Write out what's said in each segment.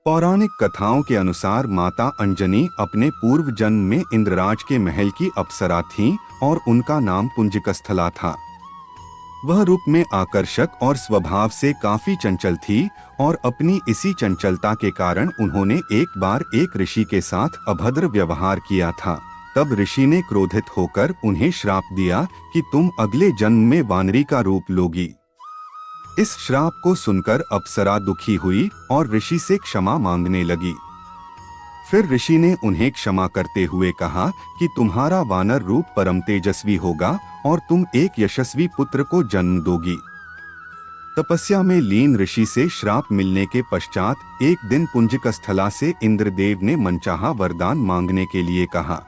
पौराणिक कथाओं के अनुसार माता अंजनी अपने पूर्व जन्म में इंद्रराज के महल की अप्सरा थीं और उनका नाम पुंजकस्थला था। वह रूप में आकर्षक और स्वभाव से काफी चंचल थी और अपनी इसी चंचलता के कारण उन्होंने एक बार एक ऋषि के साथ अभद्र व्यवहार किया था। तब ऋषि ने क्रोधित होकर उन्हें श्राप दिया कि तुम अगले जन्म में वानरी का रूप लोगी। इस श्राप को सुनकर अप्सरा दुखी हुई और ऋषि से क्षमा मांगने लगी। फिर ऋषि ने उन्हें क्षमा करते हुए कहा कि तुम्हारा वानर रूप परम तेजस्वी होगा और तुम एक यशस्वी पुत्र को जन्म दोगी। तपस्या में लीन ऋषि से श्राप मिलने के पश्चात एक दिन पुंजकस्थला से इंद्रदेव ने मनचाहा वरदान मांगने के लिए कहा।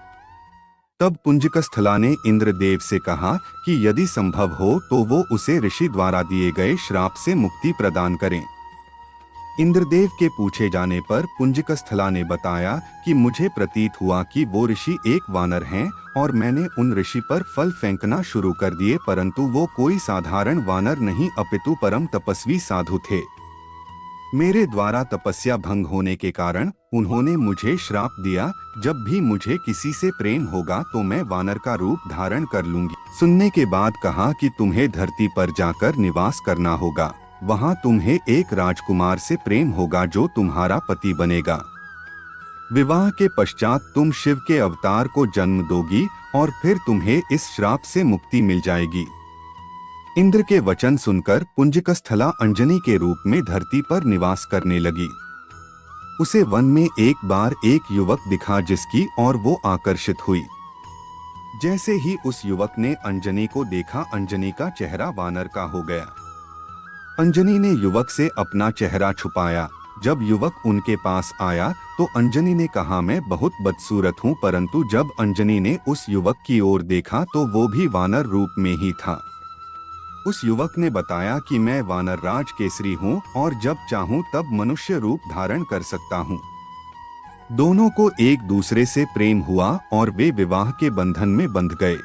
तब पुंजकस्थला ने इंद्रदेव से कहा कि यदि संभव हो तो वो उसे ऋषि द्वारा दिए गए श्राप से मुक्ति प्रदान करें। इंद्रदेव के पूछे जाने पर पुंजकस्थला ने बताया कि मुझे प्रतीत हुआ कि वो ऋषि एक वानर हैं और मैंने उन ऋषि पर फल फेंकना शुरू कर दिए, परंतु वो कोई साधारण वानर नहीं अपितु परम तपस्वी साधु थे। मेरे द्वारा तपस्या भंग होने के कारण उन्होंने मुझे श्राप दिया, जब भी मुझे किसी से प्रेम होगा तो मैं वानर का रूप धारण कर लूंगी। सुनने के बाद कहा कि तुम्हें धरती पर जाकर निवास करना होगा, वहां तुम्हें एक राजकुमार से प्रेम होगा जो तुम्हारा पति बनेगा। विवाह के पश्चात तुम शिव के अवतार को जन्म दोगी और फिर तुम्हें इस श्राप से मुक्ति मिल जाएगी। इंद्र के वचन सुनकर पुंजकस्थला अंजनी के रूप में धरती पर निवास करने लगी। उसे वन में एक बार एक युवक दिखा जिसकी ओर वो आकर्षित हुई। जैसे ही उस युवक ने अंजनी को देखा, अंजनी का चेहरा वानर का हो गया। अंजनी ने युवक से अपना चेहरा छुपाया। जब युवक उनके पास आया तो अंजनी ने कहा, मैं बहुत बदसूरत हूँ, परंतु जब अंजनी ने उस युवक की ओर देखा तो वो भी वानर रूप में ही था। उस युवक ने बताया कि मैं वानर राज केसरी हूँ और जब चाहूँ तब मनुष्य रूप धारण कर सकता हूँ। दोनों को एक दूसरे से प्रेम हुआ और वे विवाह के बंधन में बंध गए।